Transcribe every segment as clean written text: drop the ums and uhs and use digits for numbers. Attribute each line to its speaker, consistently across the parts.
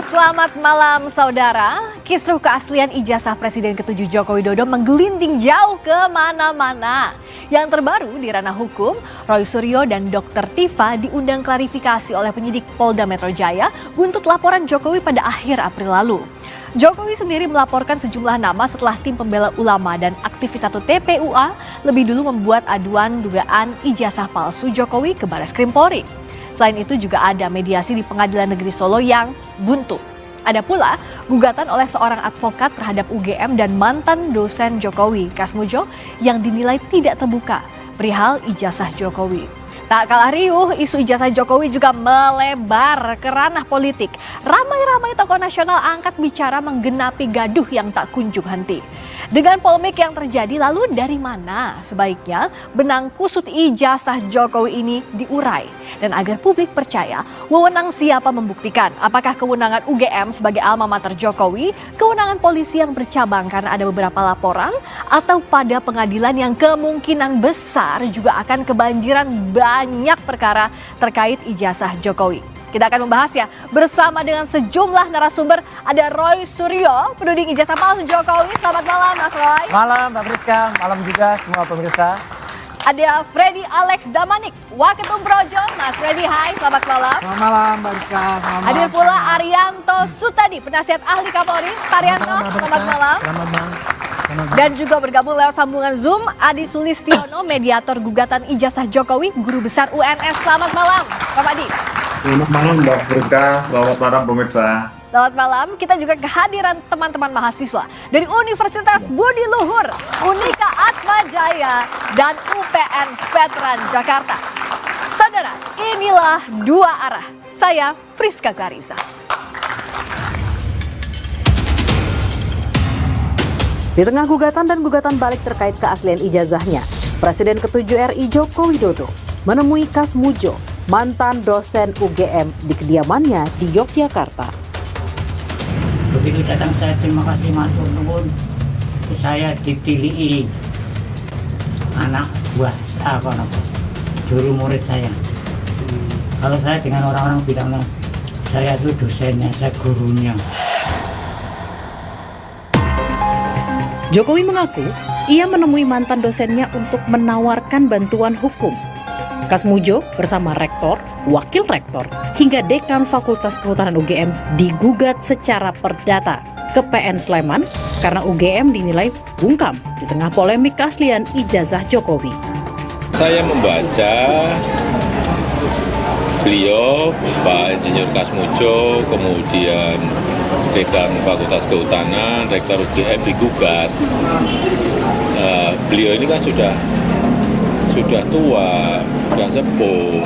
Speaker 1: Selamat malam saudara. Kisruh keaslian ijazah Presiden ke-7 Joko Widodo menggelinding jauh kemana-mana. Yang terbaru di ranah hukum, Roy Suryo dan Dr. Tifa diundang klarifikasi oleh penyidik Polda Metro Jaya buntut laporan Jokowi pada akhir April lalu. Jokowi sendiri melaporkan sejumlah nama setelah tim pembela ulama dan aktivis 1 TPUA lebih dulu membuat aduan dugaan ijazah palsu Jokowi ke Barreskrim Polri. Selain itu juga ada mediasi di Pengadilan Negeri Solo yang buntu. Ada pula gugatan oleh seorang advokat terhadap UGM dan mantan dosen Jokowi, Kasmujo, yang dinilai tidak terbuka perihal ijazah Jokowi. Tak kalah riuh, isu ijazah Jokowi juga melebar ke ranah politik. Ramai-ramai tokoh nasional angkat bicara menggenapi gaduh yang tak kunjung henti. Dengan polemik yang terjadi, lalu dari mana sebaiknya benang kusut ijazah Jokowi ini diurai? Dan agar publik percaya, wewenang siapa membuktikan? Apakah kewenangan UGM sebagai alma mater Jokowi, kewenangan polisi yang bercabang karena ada beberapa laporan, atau pada pengadilan yang kemungkinan besar juga akan kebanjiran banyak perkara terkait ijazah Jokowi? Kita akan membahasnya bersama dengan sejumlah narasumber. Ada Roy Suryo, penuding ijazah palsu Jokowi. Selamat malam Mas Roy.
Speaker 2: Malam Mbak Priska, malam juga semua pemirsa.
Speaker 1: Ada Freddy Alex Damanik, Waketum Projo. Mas Freddy, hai, selamat malam.
Speaker 2: Selamat malam Mbak Priska.
Speaker 1: Hadir pula Arianto Sutadi, penasihat ahli Kapolri. Pak Arianto, selamat malam.
Speaker 2: Selamat malam.
Speaker 1: Dan juga bergabung lewat sambungan Zoom, Adi Sulistiono, mediator gugatan ijazah Jokowi, guru besar UNS. Selamat malam, Bapak Adi.
Speaker 3: Selamat malam Mbak Priska, selamat malam pemirsa.
Speaker 1: Selamat malam, kita juga kehadiran teman-teman mahasiswa dari Universitas Budi Luhur, Unika Atma Jaya, dan UPN Veteran Jakarta. Saudara, inilah Dua Arah. Saya Friska Clarissa.
Speaker 4: Di tengah gugatan dan gugatan balik terkait keaslian ijazahnya, Presiden ke-7 RI Joko Widodo menemui Kasmujo, mantan dosen UGM di kediamannya di Yogyakarta.
Speaker 5: Begitu datang saya terima kasih Mas Nuwun, saya ditilihi anak buah juru murid saya. Kalau saya dengan orang-orang bilang saya itu dosennya, saya gurunya.
Speaker 4: Jokowi mengaku ia menemui mantan dosennya untuk menawarkan bantuan hukum. Kasmujo bersama rektor, wakil rektor, hingga dekan Fakultas Kehutanan UGM digugat secara perdata ke PN Sleman karena UGM dinilai bungkam di tengah polemik keaslian ijazah Jokowi.
Speaker 6: Saya membaca beliau, Pak Insinyur Kasmujo, kemudian dekan Fakultas Kehutanan, rektor UGM digugat. Beliau ini kan sudah tua, sudah sepuh.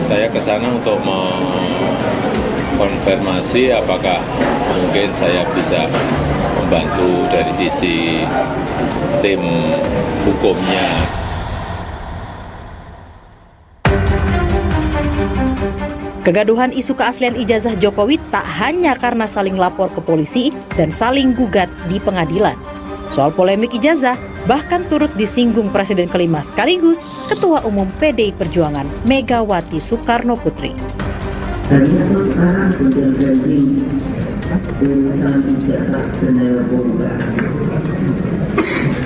Speaker 6: Saya ke sana untuk mengkonfirmasi apakah mungkin saya bisa membantu dari sisi tim hukumnya.
Speaker 4: Kegaduhan isu keaslian ijazah Jokowi tak hanya karena saling lapor ke polisi dan saling gugat di pengadilan. Soal polemik ijazah bahkan turut disinggung Presiden kelima sekaligus Ketua Umum PDI Perjuangan Megawati Soekarno Putri.
Speaker 7: Dan itu sekarang sudah jadi urusan ijazah general bomba.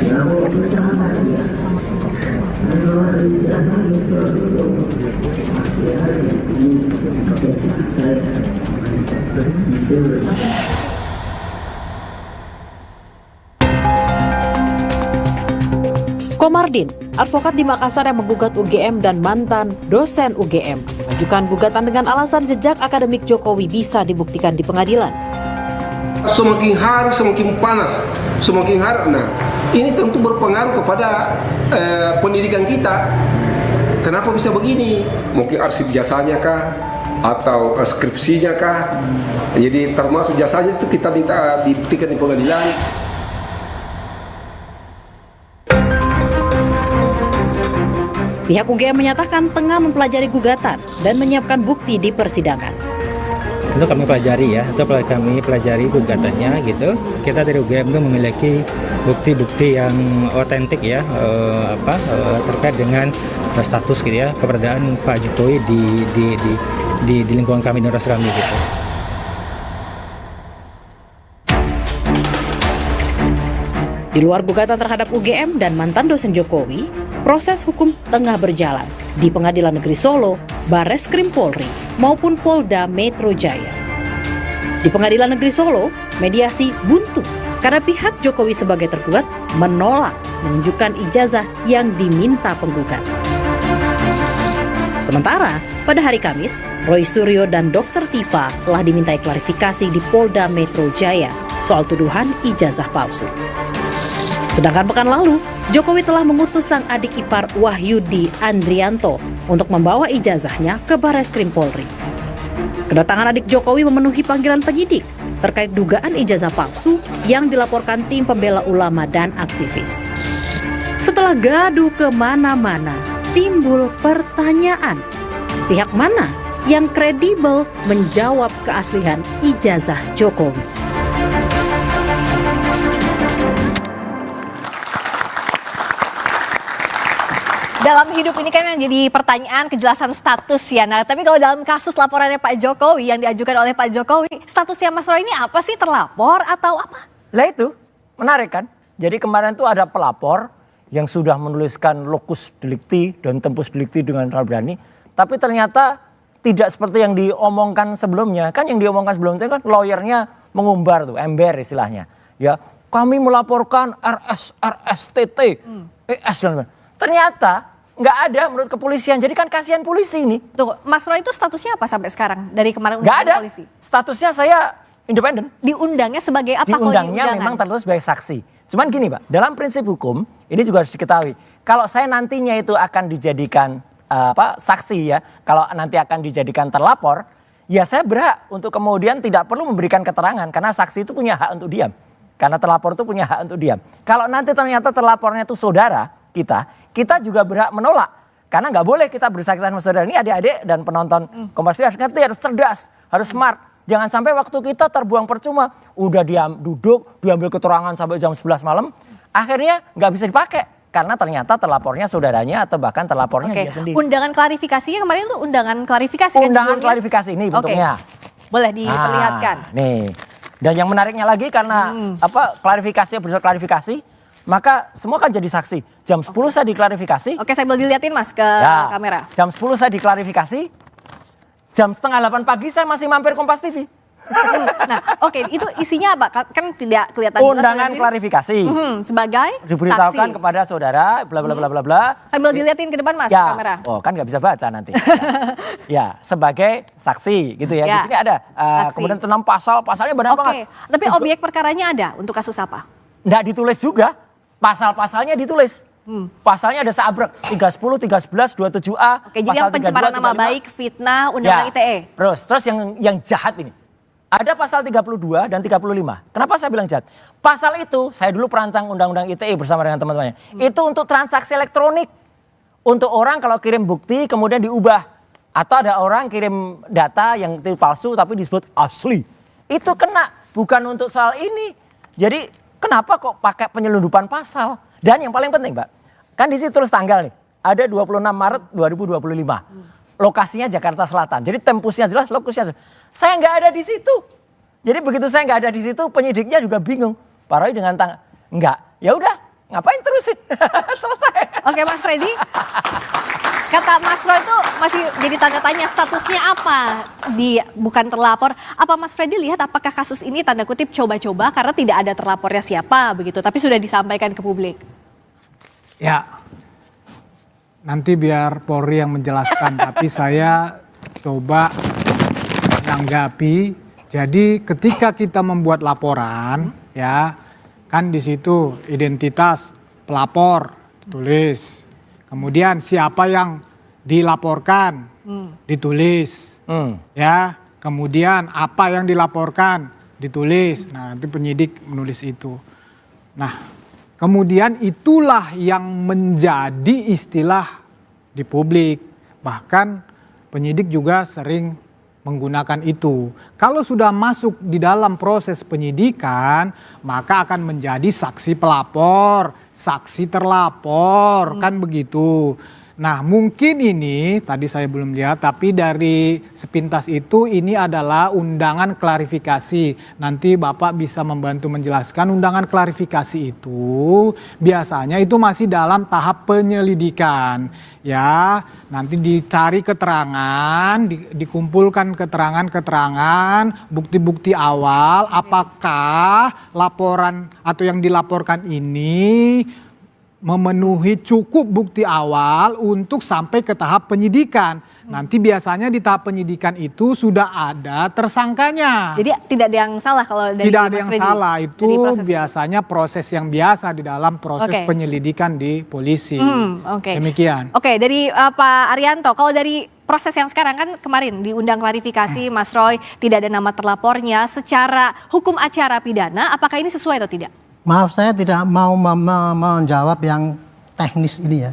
Speaker 7: Ya mau bersama dia. Kalau ijazah itu masih ada di ijazah saya. Itu.
Speaker 4: Komardin, advokat di Makassar yang menggugat UGM dan mantan dosen UGM, mengajukan gugatan dengan alasan jejak akademik Jokowi bisa dibuktikan di pengadilan.
Speaker 8: Semakin hari semakin panas, semakin hari. Nah, ini tentu berpengaruh kepada pendidikan kita. Kenapa bisa begini? Mungkin arsip jasanya kah? Atau skripsinya kah? Jadi termasuk jasanya itu kita minta dibuktikan di pengadilan.
Speaker 4: Pihak UGM menyatakan tengah mempelajari gugatan dan menyiapkan bukti di persidangan.
Speaker 2: Tentu kami pelajari ya, kami pelajari gugatannya gitu. Kita dari UGM itu memiliki bukti-bukti yang otentik ya, terkait dengan status gitu ya, keberadaan Pak Jokowi di lingkungan kami, di universitas kami gitu.
Speaker 4: Di luar gugatan terhadap UGM dan mantan dosen Jokowi, proses hukum tengah berjalan di Pengadilan Negeri Solo, Barreskrim Polri, maupun Polda Metro Jaya. Di Pengadilan Negeri Solo, mediasi buntu karena pihak Jokowi sebagai tergugat menolak menunjukkan ijazah yang diminta penggugat. Sementara, pada hari Kamis, Roy Suryo dan Dr. Tifa telah dimintai klarifikasi di Polda Metro Jaya soal tuduhan ijazah palsu. Sedangkan pekan lalu, Jokowi telah mengutus sang adik ipar Wahyudi Andrianto untuk membawa ijazahnya ke Barreskrim Polri. Kedatangan adik Jokowi memenuhi panggilan penyidik terkait dugaan ijazah palsu yang dilaporkan tim pembela ulama dan aktivis. Setelah gaduh kemana-mana, timbul pertanyaan, pihak mana yang kredibel menjawab keaslian ijazah Jokowi?
Speaker 1: Dalam hidup ini kan yang jadi pertanyaan kejelasan status ya. Nah, tapi kalau dalam kasus laporannya Pak Jokowi yang diajukan oleh Pak Jokowi, statusnya Mas Roy ini apa sih, terlapor atau apa?
Speaker 9: Lah itu, menarik kan? Jadi kemarin tuh ada pelapor yang sudah menuliskan locus delicti dan tempus delicti dengan berani, tapi ternyata tidak seperti yang diomongkan sebelumnya. Kan yang diomongkan sebelumnya kan lawyernya mengumbar tuh, ember istilahnya. Ya, kami melaporkan RSTT, ES dan ternyata nggak ada menurut kepolisian. Jadi kan kasihan polisi ini.
Speaker 1: Tuh, Mas Roy itu statusnya apa sampai sekarang dari kemarin?
Speaker 9: Nggak ada.
Speaker 1: Polisi?
Speaker 9: Statusnya saya independen.
Speaker 1: Diundangnya sebagai apa?
Speaker 9: Diundangnya memang tertulis sebagai saksi. Cuman gini Pak, dalam prinsip hukum ini juga harus diketahui. Kalau saya nantinya itu akan dijadikan saksi ya, kalau nanti akan dijadikan terlapor, ya saya berhak untuk kemudian tidak perlu memberikan keterangan karena saksi itu punya hak untuk diam. Karena terlapor itu punya hak untuk diam. Kalau nanti ternyata terlapornya itu saudara kita juga berhak menolak. Karena nggak boleh kita bersaksi sama saudara. Ini adik-adik dan penonton Kompas TV harus ngerti, harus cerdas, harus smart. Jangan sampai waktu kita terbuang percuma. Udah duduk, diambil keterangan sampai jam 11 malam. Akhirnya nggak bisa dipakai. Karena ternyata terlapornya saudaranya atau bahkan terlapornya dia sendiri.
Speaker 1: Undangan klarifikasinya kemarin itu undangan klarifikasi
Speaker 9: undangan kan klarifikasi ini bentuknya.
Speaker 1: Boleh diperlihatkan.
Speaker 9: Nih. Dan yang menariknya lagi karena klarifikasinya bersifat klarifikasi, maka semua kan jadi saksi. Jam 10 saya diklarifikasi.
Speaker 1: Oke, saya boleh dilihatin Mas ke kamera.
Speaker 9: Jam 10 saya diklarifikasi. Jam setengah 8 pagi saya masih mampir Kompas TV.
Speaker 1: Nah, oke, itu isinya apa? Kan tidak kelihatan.
Speaker 9: Undangan klarifikasi.
Speaker 1: Sebagai
Speaker 9: diberitahukan
Speaker 1: saksi
Speaker 9: kepada saudara, bla bla bla bla bla.
Speaker 1: Sambil dilihatin ke depan Mas
Speaker 9: ya,
Speaker 1: kamera.
Speaker 9: Oh, kan nggak bisa baca nanti. Ya, sebagai saksi gitu ya. Di sini ada. Kemudian 6 pasalnya banyak banget.
Speaker 1: Tapi objek perkaranya ada untuk kasus apa?
Speaker 9: Nggak ditulis juga. Pasal-pasalnya ditulis. Pasalnya ada seabrek 310, 311, 27A.
Speaker 1: Oke, jadi yang pencemaran nama baik, fitnah, undang-undang ITE.
Speaker 9: Terus yang jahat ini. Ada pasal 32 dan 35. Kenapa saya bilang jahat? Pasal itu saya dulu perancang undang-undang ITE bersama dengan teman-temannya. Itu untuk transaksi elektronik. Untuk orang kalau kirim bukti kemudian diubah. Atau ada orang kirim data yang palsu tapi disebut asli. Itu kena, bukan untuk soal ini. Jadi kenapa kok pakai penyelundupan pasal? Dan yang paling penting Mbak, kan di situ tulis tanggal nih. Ada 26 Maret 2025. Lokasinya Jakarta Selatan. Jadi tempusnya jelas, lokusnya jelas. Saya nggak ada di situ. Jadi begitu saya nggak ada di situ, penyidiknya juga bingung. Pak Roy dengan nggak. Ya udah, ngapain terusin? Selesai.
Speaker 1: Oke Mas Freddy, kata Mas Roy itu masih jadi tanda tanya statusnya apa? Bukan terlapor. Apa Mas Freddy lihat apakah kasus ini tanda kutip coba-coba karena tidak ada terlapornya siapa begitu, tapi sudah disampaikan ke publik?
Speaker 10: Ya, nanti biar Polri yang menjelaskan, tapi saya coba menanggapi. Jadi ketika kita membuat laporan, ya kan di situ identitas pelapor tulis, kemudian siapa yang dilaporkan ditulis, ya kemudian apa yang dilaporkan ditulis. Nah nanti penyidik menulis itu. Nah kemudian itulah yang menjadi istilah di publik. Bahkan penyidik juga sering menggunakan itu. Kalau sudah masuk di dalam proses penyidikan, maka akan menjadi saksi pelapor, saksi terlapor, kan begitu. Nah, mungkin ini tadi saya belum lihat, tapi dari sepintas itu ini adalah undangan klarifikasi. Nanti Bapak bisa membantu menjelaskan undangan klarifikasi itu biasanya itu masih dalam tahap penyelidikan. Ya, nanti dicari keterangan, dikumpulkan keterangan-keterangan, bukti-bukti awal, apakah laporan atau yang dilaporkan ini memenuhi cukup bukti awal untuk sampai ke tahap penyidikan. Nanti biasanya di tahap penyidikan itu sudah ada tersangkanya.
Speaker 1: Jadi tidak ada yang salah kalau dari
Speaker 10: Tidak ada
Speaker 1: Mas
Speaker 10: yang
Speaker 1: Freddy,
Speaker 10: salah, itu
Speaker 1: proses
Speaker 10: biasanya proses yang biasa di dalam proses penyelidikan di polisi. Demikian.
Speaker 1: Oke, dari Pak Arianto, kalau dari proses yang sekarang kan kemarin diundang klarifikasi Mas Roy, tidak ada nama terlapornya, secara hukum acara pidana apakah ini sesuai atau tidak?
Speaker 11: Maaf, saya tidak mau menjawab yang teknis ini ya.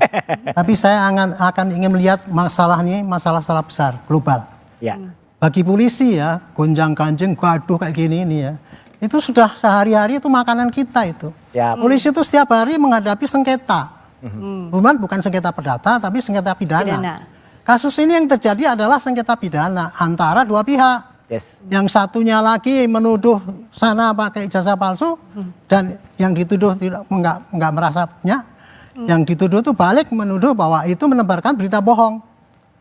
Speaker 11: Tapi saya akan ingin melihat masalah ini, masalah besar, global.
Speaker 9: Ya.
Speaker 11: Bagi polisi ya, gonjang-ganjing, gaduh kayak gini ini ya. Itu sudah sehari-hari itu makanan kita itu.
Speaker 9: Siap.
Speaker 11: Polisi itu setiap hari menghadapi sengketa. Bukan sengketa perdata, tapi sengketa pidana. Kasus ini yang terjadi adalah sengketa pidana antara dua pihak.
Speaker 9: Yes.
Speaker 11: Yang satunya lagi menuduh sana pakai ijazah palsu dan yang dituduh enggak merasa punya. Yang dituduh itu balik menuduh bahwa itu menebarkan berita bohong.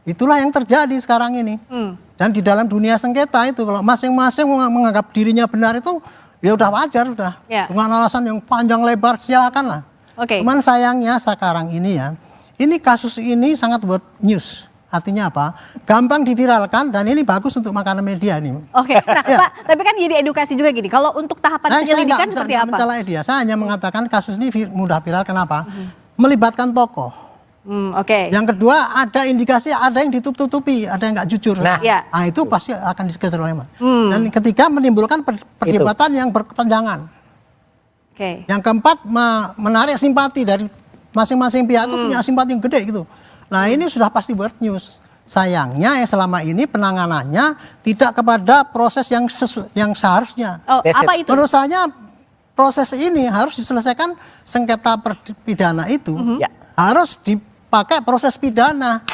Speaker 11: Itulah yang terjadi sekarang ini. Dan di dalam dunia sengketa itu kalau masing-masing menganggap dirinya benar itu ya udah wajar udah. Dengan alasan yang panjang lebar silakan lah. Cuman sayangnya sekarang ini ya, ini kasus ini sangat buat news. Artinya apa? Gampang diviralkan dan ini bagus untuk makanan media nih.
Speaker 1: Pak, tapi kan jadi edukasi juga gini. Kalau untuk tahapan penyelidikan seperti apa?
Speaker 11: Mencela dia. Saya hanya mengatakan kasus ini mudah viral. Kenapa? Melibatkan tokoh. Yang kedua ada indikasi ada yang ditutup-tutupi, ada yang nggak jujur. Nah, itu pasti akan dikejar oleh Dan ketiga menimbulkan perdebatan yang berkepanjangan. Yang keempat menarik simpati dari masing-masing pihak itu punya simpati yang gede gitu. Nah ini sudah pasti buat news. Sayangnya ya selama ini penanganannya tidak kepada proses yang seharusnya.
Speaker 1: Apa itu?
Speaker 11: Menurut saya proses ini harus diselesaikan sengketa pidana itu harus dipakai proses pidana.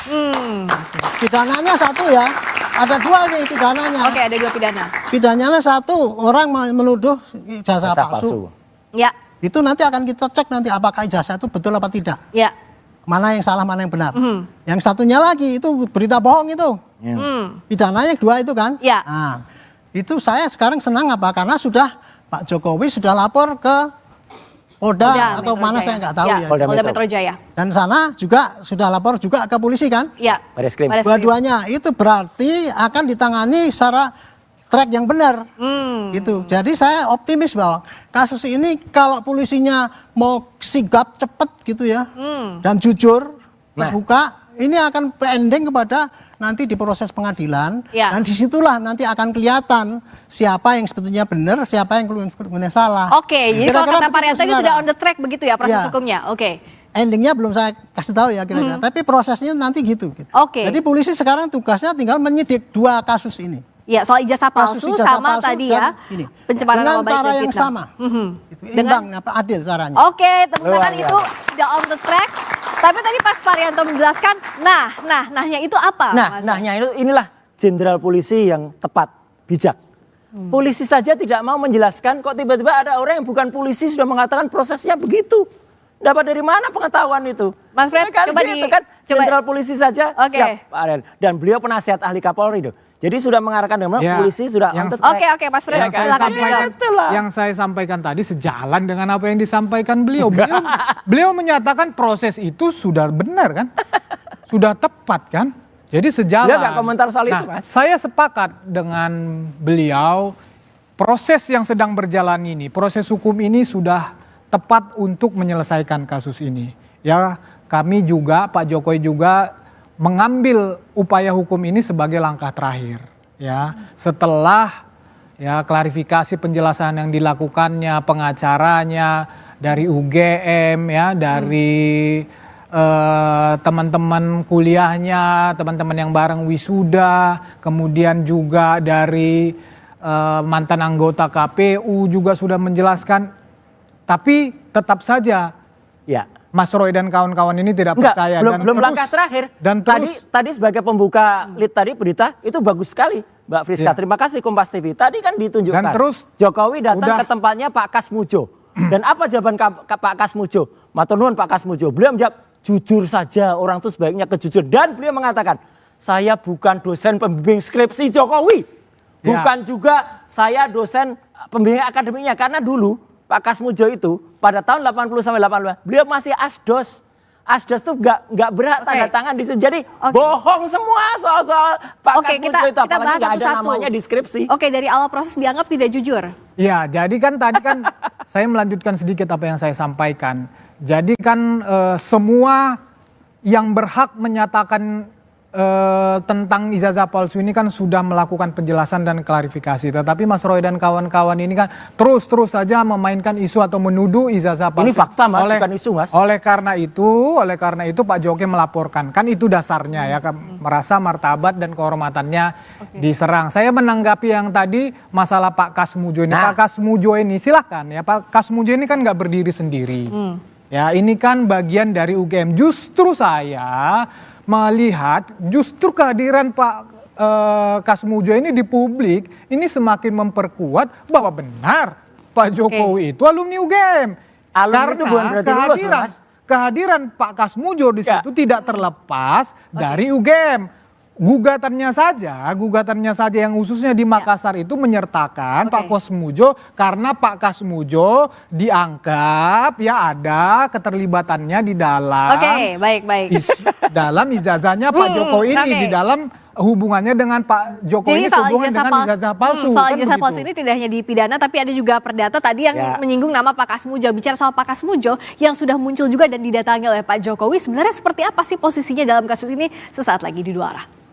Speaker 11: Pidananya satu ya, ada dua nih pidananya.
Speaker 1: Ada dua pidana.
Speaker 11: Pidananya satu, orang menuduh ijazah palsu. Itu nanti akan kita cek nanti apakah ijazah itu betul apa tidak. Mana yang salah, mana yang benar. Yang satunya lagi itu berita bohong itu. Pidananya dua itu kan. Nah, itu saya sekarang senang apa? Karena sudah Pak Jokowi sudah lapor ke Polda atau mana saya nggak tahu ya.
Speaker 1: Polda Metro Jaya. Dan
Speaker 11: sana juga sudah lapor juga ke polisi kan. Dua-duanya itu berarti akan ditangani secara track yang benar. Gitu. Jadi saya optimis bahwa kasus ini kalau polisinya mau sigap cepet gitu ya dan jujur terbuka, ini akan ending kepada nanti di proses pengadilan dan disitulah nanti akan kelihatan siapa yang sebetulnya benar, siapa yang kemudian salah.
Speaker 1: Jadi kalau kata Pak Arianto ini sudah on the track begitu ya proses hukumnya.
Speaker 11: Endingnya belum saya kasih tahu ya kira-kira, tapi prosesnya nanti gitu. Jadi polisi sekarang tugasnya tinggal menyidik dua kasus ini.
Speaker 1: Soal ijazah palsu sama tadi ya pencemaran nama baik
Speaker 11: dengan cara yang sama. Imbang, adil caranya.
Speaker 1: Tepuk tangan itu sudah on the track. Tapi tadi pas Pak Arianto menjelaskan, nahnya itu apa?
Speaker 9: Nahnya inilah jenderal polisi yang tepat, bijak. Polisi saja tidak mau menjelaskan, kok tiba-tiba ada orang yang bukan polisi sudah mengatakan prosesnya begitu. Dapat dari mana pengetahuan itu?
Speaker 1: Mas Fred, coba
Speaker 9: jenderal polisi saja siap, Pak Arian. Dan beliau penasihat ahli Kapolri itu. Jadi sudah mengarahkan dengan polisi sudah on the track.
Speaker 1: Mas Fred, silakan.
Speaker 10: Yang saya sampaikan tadi sejalan dengan apa yang disampaikan beliau. Beliau menyatakan proses itu sudah benar kan? Sudah tepat kan? Jadi sejalan.
Speaker 9: Beliau nggak komentar soal itu, Mas.
Speaker 10: Saya sepakat dengan beliau. Proses yang sedang berjalan ini, proses hukum ini sudah tepat untuk menyelesaikan kasus ini. Ya, kami juga, Pak Jokowi juga mengambil upaya hukum ini sebagai langkah terakhir. Ya, setelah ya klarifikasi penjelasan yang dilakukannya pengacaranya dari UGM ya, dari teman-teman kuliahnya, teman-teman yang bareng wisuda, kemudian juga dari mantan anggota KPU juga sudah menjelaskan. Tapi tetap saja Mas Roy dan kawan-kawan ini tidak
Speaker 9: Enggak,
Speaker 10: percaya.
Speaker 9: belum langkah terakhir.
Speaker 10: Dan
Speaker 9: tadi sebagai pembuka lead tadi berita itu bagus sekali, Mbak Friska.
Speaker 10: Iya.
Speaker 9: Terima kasih Kompas TV. Tadi kan ditunjukkan.
Speaker 10: Dan terus
Speaker 9: Jokowi datang
Speaker 10: udah.
Speaker 9: ke tempatnya Pak Kasmujo. Dan apa jawaban Pak Kasmujo? Matur nuwun Pak Kasmujo. Beliau menjawab, jujur saja, orang itu sebaiknya kejujur. Dan beliau mengatakan, saya bukan dosen pembimbing skripsi Jokowi. Bukan juga saya dosen pembimbing akademiknya. Karena dulu Pak Kasmujo itu pada tahun 80 sampai 85 beliau masih asdos. Asdos tuh nggak berhak tanda tangan di situ. Jadi bohong semua soal Pak Kasmujo itu.
Speaker 1: Kita
Speaker 9: Apalagi
Speaker 1: bahas
Speaker 9: nggak ada
Speaker 1: satu-satu.
Speaker 9: namanya di skripsi.
Speaker 1: Oke, dari awal proses dianggap tidak jujur.
Speaker 10: Ya, jadi kan tadi kan saya melanjutkan sedikit apa yang saya sampaikan. Jadi kan semua yang berhak menyatakan tentang ijazah palsu ini kan sudah melakukan penjelasan dan klarifikasi. Tetapi Mas Roy dan kawan-kawan ini kan terus saja memainkan isu atau menuduh ijazah palsu.
Speaker 9: Ini fakta Mas, bukan isu Mas.
Speaker 10: Oleh karena itu Pak Jokowi melaporkan. Kan itu dasarnya ya, merasa martabat dan kehormatannya diserang. Saya menanggapi yang tadi masalah Pak Kasmujo ini. Pak Kasmujo ini silahkan ya, Pak Kasmujo ini kan nggak berdiri sendiri. Ya, ini kan bagian dari UGM. Justru saya melihat justru kehadiran Pak Kasmujo ini di publik ini semakin memperkuat bahwa benar Pak Jokowi itu alumni UGM.
Speaker 9: Alumni itu bukan berarti lulus, Mas.
Speaker 10: Kehadiran Pak Kasmujo di situ tidak terlepas dari UGM. Gugatannya saja yang khususnya di Makassar itu menyertakan Pak Kasmujo karena Pak Kasmujo dianggap ya ada keterlibatannya di dalam dalam ijazahnya Pak Jokowi ini di dalam hubungannya dengan Pak Jokowi ini sehubungan dengan ijazah palsu.
Speaker 1: Soal
Speaker 10: kan
Speaker 1: ijazah
Speaker 10: begitu.
Speaker 1: palsu ini tidak hanya di pidana tapi ada juga perdata tadi yang menyinggung nama Pak Kasmujo. Bicara soal Pak Kasmujo yang sudah muncul juga dan didatangi oleh Pak Jokowi, sebenarnya seperti apa sih posisinya dalam kasus ini? Sesaat lagi di Dua Arah.